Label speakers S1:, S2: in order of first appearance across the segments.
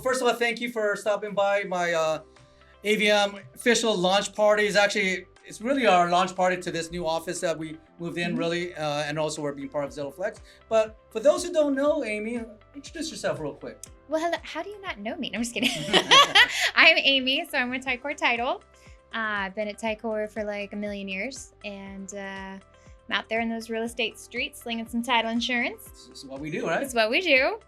S1: first of all, thank you for stopping by my AVM official launch party. It's really our launch party to this new office that we moved in, really, and also we're being part of Zillow Flex. But for those who don't know, Amy, introduce yourself real quick.
S2: Well, hello. How do you not know me? No, I'm just kidding. I'm Amy, so I'm with Ticor Title. I've been at Ticor for like a million years, and I'm out there in those real estate streets slinging some title insurance.
S1: This is what we do, right?
S2: It's what we do.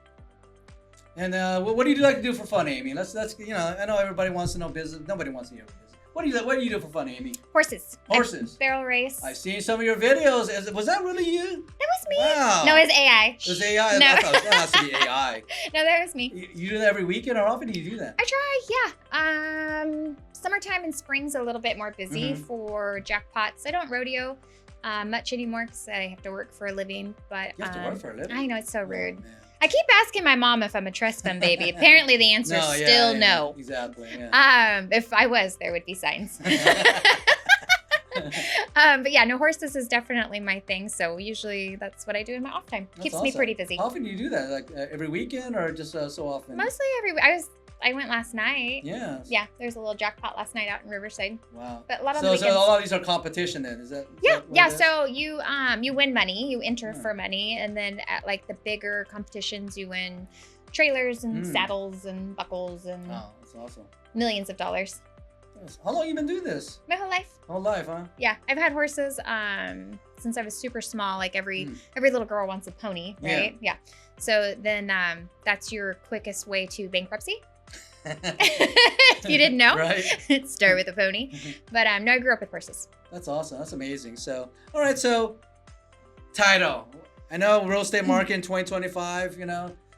S1: And what do you like to do for fun, Amy? Let's I know everybody wants to know business. Nobody wants to hear business. What do you do for fun, Amy?
S2: Horses.
S1: Horses.
S2: Barrel race.
S1: I've seen some of your videos. Was that really you?
S2: That was me.
S1: Wow.
S2: No, it was AI.
S1: It was AI?
S2: No.
S1: That has to be AI.
S2: No, that was me.
S1: You do that every weekend, or how often do you do that?
S2: I try, yeah. Summertime and spring's a little bit more busy for jackpots. I don't rodeo much anymore because I have to work for a living. But
S1: You have to work for a living?
S2: I know, it's so rude.
S1: Oh, man.
S2: I keep asking my mom if I'm a trust fund baby. Apparently the answer is still no.
S1: Exactly. Yeah.
S2: If I was, there would be signs. But yeah, no, horses is definitely my thing. So usually that's what I do in my off time.
S1: That's
S2: Keeps
S1: awesome.
S2: me pretty busy.
S1: How often do you do that? Like every weekend or just so often?
S2: Mostly I went last night.
S1: Yeah.
S2: Yeah, there's a little jackpot last night out in Riverside.
S1: Wow.
S2: But a lot of
S1: So
S2: weekends.
S1: a lot of these are competition then, is that?
S2: Yeah. So you win money, you enter
S1: Yeah.
S2: for money, and then at like the bigger competitions, you win trailers and saddles and buckles and
S1: Oh, that's awesome.
S2: millions of dollars.
S1: Yes. How long you been doing this?
S2: My whole life.
S1: Whole life, huh?
S2: Yeah, I've had horses since I was super small. Like every little girl wants a pony, right? Yeah. So then that's your quickest way to bankruptcy. You didn't know?
S1: Right.
S2: Start with a pony. But no, I grew up with horses.
S1: That's awesome. That's amazing. So, all right. So, title. I know real estate market in 2025.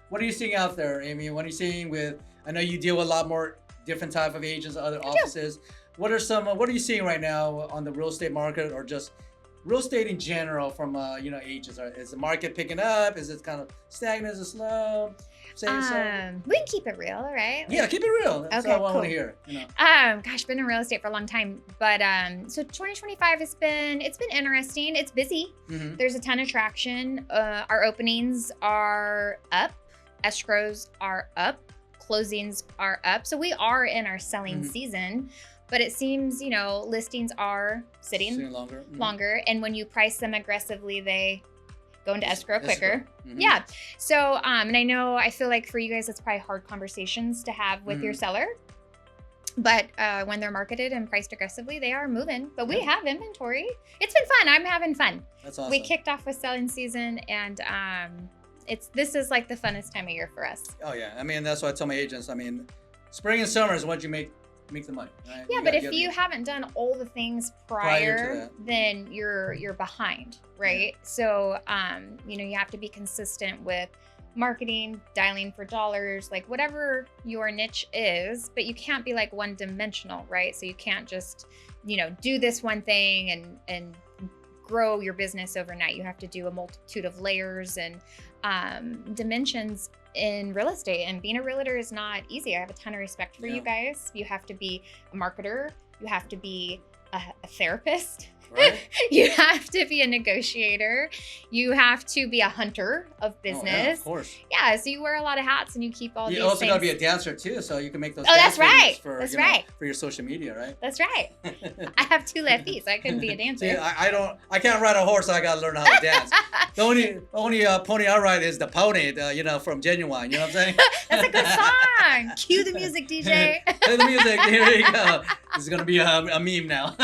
S1: What are you seeing out there, Amy? What are you seeing with? I know you deal with a lot more different type of agents, other offices. What are you seeing right now on the real estate market, or just real estate in general from agents? Is the market picking up? Is it kind of stagnant? Is it slow?
S2: We can keep it real, all right?
S1: Yeah, keep it real. That's
S2: Okay,
S1: all I
S2: cool.
S1: want to hear.
S2: Gosh, been in real estate for a long time, but so 2025 it's been interesting. It's busy. There's a ton of traction. Our openings are up, escrows are up, closings are up. So we are in our selling season, but it seems listings are sitting longer, and when you price them aggressively, they go into escrow quicker. Yeah. So, and I feel like for you guys, it's probably hard conversations to have with your seller. But when they're marketed and priced aggressively, they are moving. But we have inventory. It's been fun. I'm having fun.
S1: That's awesome.
S2: We kicked off with selling season, and this is like the funnest time of year for us.
S1: Oh yeah. I mean, that's what I tell my agents. I mean, spring and summer is what you make the money, right?
S2: Yeah, but if you haven't done all the things prior
S1: to that,
S2: then you're behind, right?
S1: Yeah.
S2: So you have to be consistent with marketing, dialing for dollars, like whatever your niche is, but you can't be like one dimensional, right? So you can't just do this one thing and grow your business overnight. You have to do a multitude of layers and dimensions in real estate, and being a realtor is not easy. I have a ton of respect for you guys. You have to be a marketer. You have to be a therapist.
S1: Right.
S2: You have to be a negotiator. You have to be a hunter of business.
S1: Oh, yeah, of course.
S2: Yeah, so you wear a lot of hats and you keep all these
S1: You also
S2: things.
S1: gotta be a dancer too, so you can make those.
S2: Oh, that's
S1: dance videos
S2: right.
S1: For,
S2: That's
S1: you know,
S2: right.
S1: for your social media, right?
S2: That's right. I have two left feet, so I couldn't be a dancer.
S1: See, I can't ride a horse, so I gotta learn how to dance. The only pony I ride is the pony, from Genuine. You know what I'm saying?
S2: That's a good song. Cue the music, DJ.
S1: Play the music. Here you go. This is gonna be a meme now.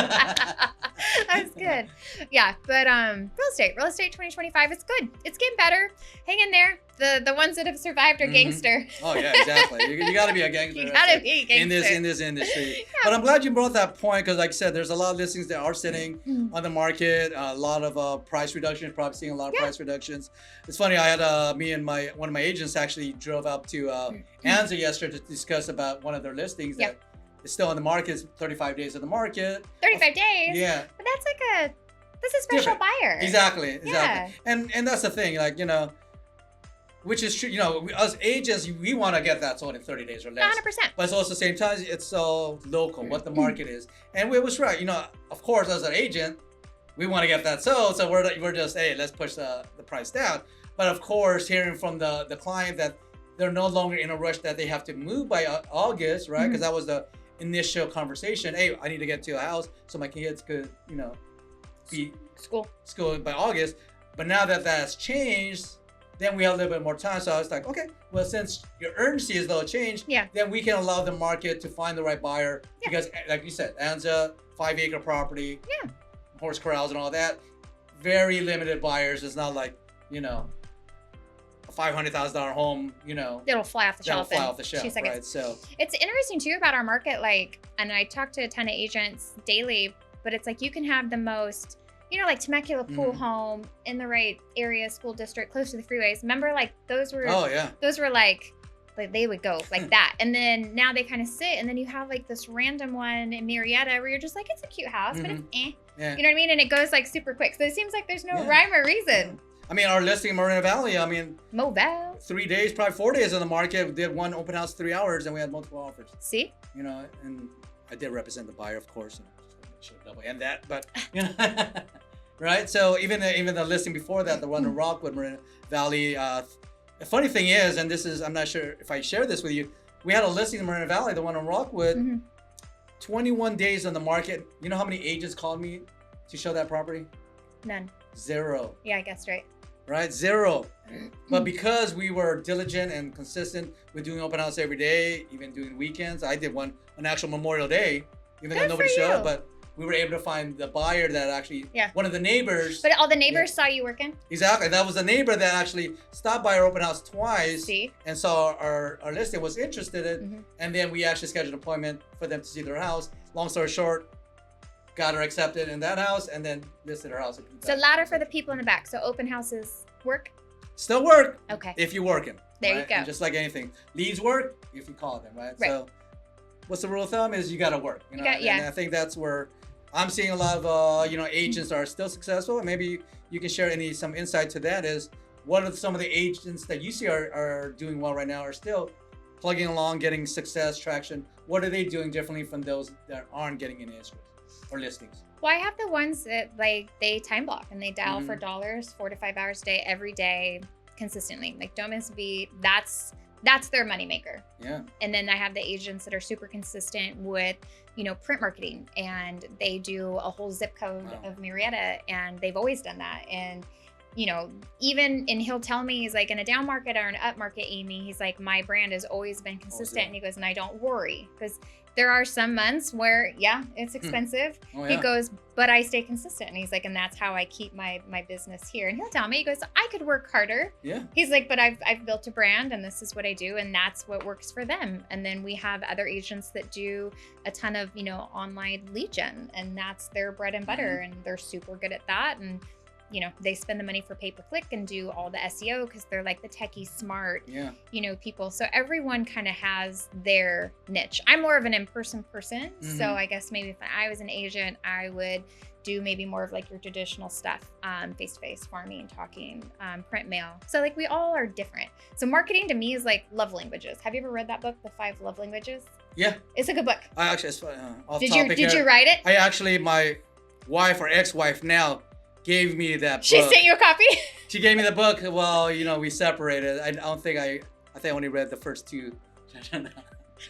S2: That's good. Yeah, but real estate 2025, it's good. It's getting better. Hang in there. The ones that have survived are gangster.
S1: Oh yeah, exactly. You got to be a gangster.
S2: You gotta be a gangster
S1: in this industry. But I'm glad you brought that point, because like I said, there's a lot of listings that are sitting on the market. A lot of price reductions. Probably seeing a lot of price reductions. It's funny. I had me and one of my agents actually drove up to Anza yesterday to discuss about one of their listings that is still on the market. It's 35 days on the market.
S2: 35 days.
S1: Yeah.
S2: But that's a special buyer.
S1: Exactly.
S2: Yeah.
S1: And that's the thing, which is true. Us agents, we want to get that sold in 30 days or less.
S2: 100%.
S1: But it's also the same time, it's so local, what the market is. And it was right. Of course, as an agent, we want to get that sold. So we're just, hey, let's push the price down. But of course, hearing from the client that they're no longer in a rush that they have to move by August, right? Because that was the initial conversation. Hey, I need to get to a house so my kids could, be school by August. But now that that's changed, then we have a little bit more time. So I was like, okay, well, since your urgency is a little changed, then we can allow the market to find the right buyer. Because like you said, Anza, 5-acre property, horse corrals and all that, very limited buyers. It's not like, a $500,000 home,
S2: it'll fly off the shelf.
S1: Fly off the shelf, right? So
S2: it's interesting too about our market, and I talk to a ton of agents daily, but it's like you can have the most, like Temecula pool home in the right area, school district, close to the freeways. Remember, like those were like they would go like that, and then now they kind of sit, and then you have like this random one in Murrieta where you're just like, it's a cute house, but it's you know what I mean, and it goes like super quick. So it seems like there's no rhyme or reason.
S1: I mean, our listing in Moreno Valley,
S2: Moval.
S1: 3 days, probably 4 days in the market. We did one open house, 3 hours, and we had multiple offers.
S2: See?
S1: And I did represent the buyer, of course. And that, but right. So even the listing before that, the one in Rockwood, Moreno Valley. The funny thing is, and this is, I'm not sure if I shared this with you, we had a listing in Moreno Valley, the one in Rockwood, 21 days on the market. You know how many agents called me to show that property?
S2: None.
S1: 0.
S2: Yeah, I guessed right.
S1: Right, 0. But because we were diligent and consistent with doing open house every day, even doing weekends, I did one on actual Memorial Day, even though nobody showed up, but we were able to find the buyer that actually, one of the neighbors.
S2: But all the neighbors saw you working?
S1: Exactly. That was the neighbor that actually stopped by our open house twice and saw our listing, was interested in, and then we actually scheduled an appointment for them to see their house. Long story short, got her accepted in that house and then listed her house.
S2: So louder for the people in the back. So open houses work?
S1: Still work.
S2: Okay.
S1: If you're working.
S2: There you go.
S1: And just like anything. Leads work if you call them, right? So what's the rule of thumb is you got to work. And I think that's where I'm seeing a lot of, agents are still successful. And maybe you can share some insight to that is what are some of the agents that you see are doing well right now, are still plugging along, getting success, traction. What are they doing differently from those that aren't getting any escrows or listings?
S2: Well, I have the ones that they time block and they dial for dollars 4 to 5 hours a day, every day, consistently. Like, don't miss a beat. That's their moneymaker. Yeah. And then I have the agents that are super consistent with, print marketing, and they do a whole zip code of Murrieta, and they've always done that. And even, and he'll tell me, he's like, in a down market or an up market, Amy, he's like, my brand has always been consistent. And he goes, and I don't worry, because there are some months where, it's expensive. He goes, but I stay consistent. And he's like, and that's how I keep my business here. And he'll tell me, he goes, I could work harder. Yeah. He's like, but I've built a brand, and this is what I do, and that's what works for them. And then we have other agents that do a ton of, online lead gen, and that's their bread and butter, and they're super good at that. And they spend the money for pay-per-click and do all the SEO because they're like the techie smart, people. So everyone kind of has their niche. I'm more of an in-person person. So I guess maybe if I was an agent, I would do maybe more of like your traditional stuff, face-to-face, farming, talking, print mail. So like we all are different. So marketing to me is like love languages. Have you ever read that book, The 5 Love Languages? Yeah. It's a good book.
S1: I actually,
S2: did you write it?
S1: My wife or ex-wife now gave me that book.
S2: She sent you a copy?
S1: She gave me the book. Well, we separated. I think I only read the first 2.
S2: No,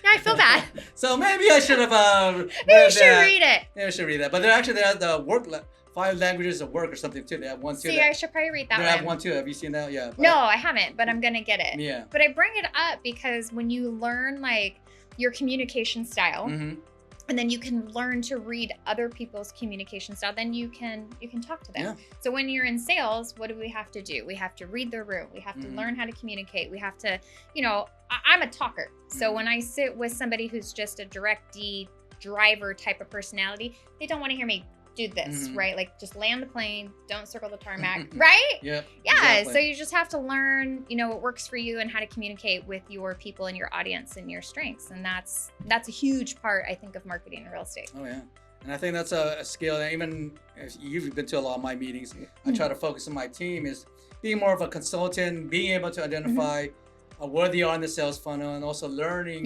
S2: I feel bad.
S1: So maybe I should have
S2: maybe you should read it.
S1: Maybe I should read that. But they have the work 5 languages of work or something too. They have one too.
S2: See, I should probably read that one.
S1: They have one too. Have you seen that? Yeah.
S2: No, I haven't, but I'm gonna get it.
S1: Yeah.
S2: But I bring it up because when you learn like your communication style, and then you can learn to read other people's communication style, then you can talk to them. Yeah. So when you're in sales, what do we have to do? We have to read their room. We have to learn how to communicate. We have to, I'm a talker. So when I sit with somebody who's just a direct D driver type of personality, they don't want to hear me do this, right? Like just land the plane, don't circle the tarmac, right? Yeah. Exactly. So you just have to learn, what works for you and how to communicate with your people and your audience and your strengths. And that's a huge part, I think, of marketing in real estate. Oh yeah. And I think that's a skill that even if you've been to a lot of my meetings, I try to focus on my team is being more of a consultant, being able to identify where they are in the sales funnel, and also learning,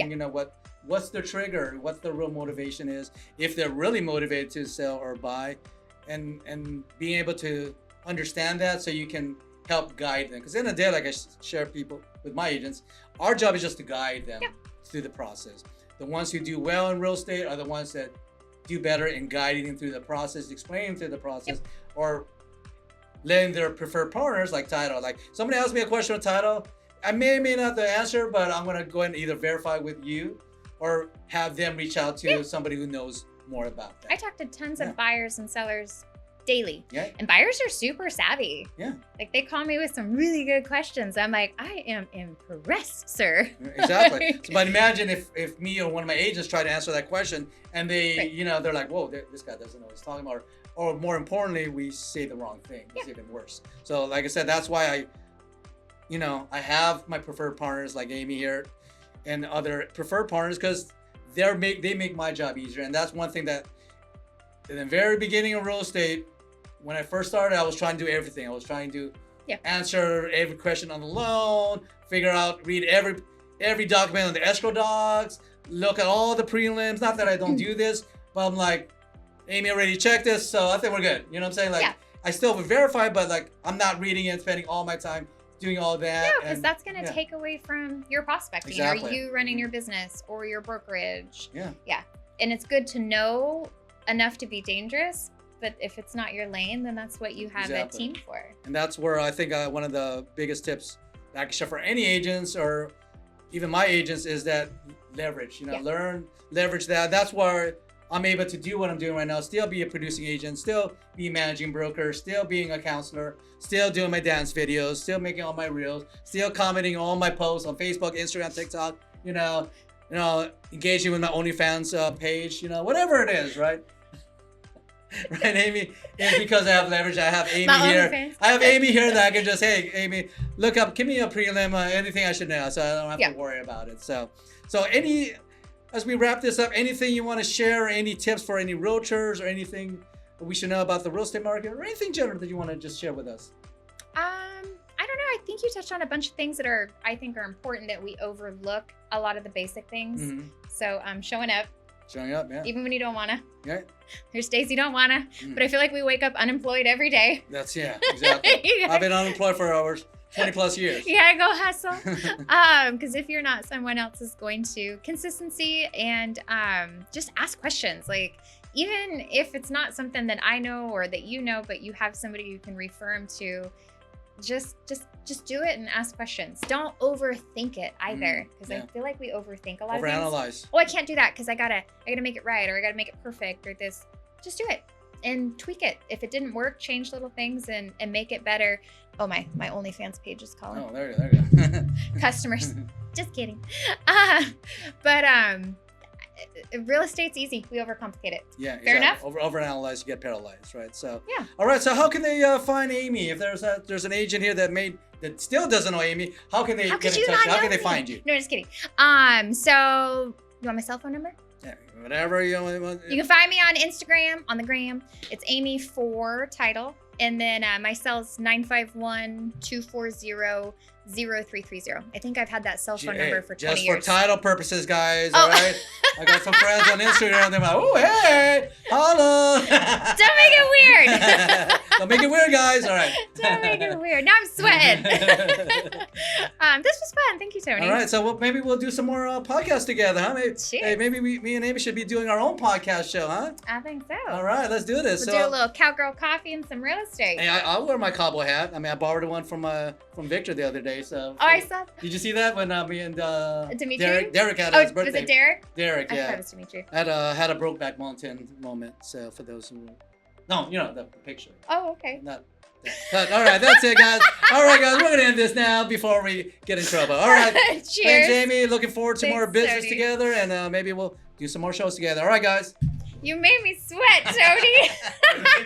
S2: what's the trigger, what the real motivation is, if they're really motivated to sell or buy, and being able to understand that so you can
S1: help guide them. Because in the end of the day, like I share people with my agents, our job is just to guide them through the process. The ones who do well in real estate are the ones that do better in guiding them through the process, explaining through the process, or letting their preferred partners like title. Like somebody asked me a question on title, I may or may not the answer, but I'm gonna go ahead and either verify with you or have them reach out to somebody who knows more about that.
S2: I talk to tons of buyers and sellers daily.
S1: Yeah.
S2: And buyers are super savvy.
S1: Yeah.
S2: Like they call me with some really good questions. I'm like, I am impressed, sir.
S1: Exactly. So, but imagine if me or one of my agents try to answer that question and they, you know, they're like, whoa, this guy doesn't know what he's talking about. Or more importantly, we say the wrong thing. It's even worse. So like I said, that's why I have my preferred partners like Amy here and other preferred partners, because they make my job easier. And that's one thing that in the very beginning of real estate, when I first started, I was trying to do everything. I was trying to answer every question on the loan, read every document on the escrow docs, look at all the prelims. Not that I don't do this, but I'm like, Amy already checked this, so I think we're good. You know what I'm saying? Like, I still would verify, but like, I'm not reading it and spending all my time doing all that.
S2: Yeah, because that's going to take away from your prospecting or you running your business or your brokerage.
S1: Yeah.
S2: Yeah. And it's good to know enough to be dangerous, but if it's not your lane, then that's what you have a team for. And
S1: that's where I think one of the biggest tips that I can share for any agents or even my agents is that leverage, learn, leverage that. That's where I'm able to do what I'm doing right now, still be a producing agent, still be a managing broker, still being a counselor, still doing my dance videos, still making all my reels, still commenting on all my posts on Facebook, Instagram, TikTok, engaging with my OnlyFans page, whatever it is, right? Right, Amy? It's because I have leverage. I have Amy here. I have Amy here that I can just, hey, Amy, look up, give me a prelim, anything I should know, so I don't have to worry about it. So as we wrap this up, anything you want to share, any tips for any realtors or anything we should know about the real estate market or anything general that you want to just share with us?
S2: I don't know. I think you touched on a bunch of things that I think are important that we overlook a lot of the basic things. Mm-hmm. So showing up.
S1: Showing up, yeah.
S2: Even when you don't want to.
S1: Yeah.
S2: There's days you don't want to, but I feel like we wake up unemployed every day.
S1: That's, exactly. I've been unemployed for over 20 plus years.
S2: Yeah, go hustle. Because if you're not, someone else is going to. Consistency and just ask questions. Like, even if it's not something that I know or that you know, but you have somebody you can refer them to, just do it and ask questions. Don't overthink it either, because I feel like we overthink a lot of things.
S1: Overanalyze.
S2: Oh, I can't do that because I gotta make it right, or I gotta make it perfect, or this. Just do it and tweak it. If it didn't work, change little things and make it better. Oh, my OnlyFans page is calling.
S1: Oh, there you go.
S2: Customers. Just kidding. But real estate's easy. We overcomplicate it.
S1: Yeah,
S2: fair enough.
S1: Overanalyze, you get paralyzed, right? So
S2: yeah.
S1: All right. So how can they find Amy? If there's an agent here that still doesn't know Amy, how can they get in touch? How can they find you?
S2: No, just kidding. So you want my cell phone number?
S1: Yeah, whatever you want.
S2: You can find me on Instagram, on the gram. It's Amy4 Title. And then my cell's 951-240-0330. I think I've had that cell phone number for 20 years.
S1: Just for title purposes, guys, all right? I got some friends on Instagram. They're like, oh, hey, holla.
S2: Don't make it weird.
S1: Don't make it weird, guys. All right.
S2: Don't make it weird. Now I'm sweating. This was fun. Thank you, Tony.
S1: All right. So maybe we'll do some more podcasts together, huh? Maybe me and Amy should be doing our own podcast show, huh?
S2: I think so.
S1: All right. Let's do this.
S2: We'll do a little cowgirl coffee and some real estate.
S1: Hey, I'll wear my cowboy hat. I mean, I borrowed one from Victor the other day. So.
S2: Oh, I saw that.
S1: Did you see that when me and
S2: Dimitri?
S1: Derek had his birthday?
S2: Was it Derek?
S1: Derek, yeah.
S2: I thought it was Dimitri.
S1: Had a Brokeback Mountain moment. So for those who, no, the picture.
S2: Oh, okay.
S1: Not. But, all right, that's it, guys. All right, guys, we're gonna end this now before we get in trouble. All right.
S2: Cheers.
S1: Thanks, Amy. Looking forward to more business
S2: Tony.
S1: together, and maybe we'll do some more shows together. All right, guys.
S2: You made me sweat, Tony.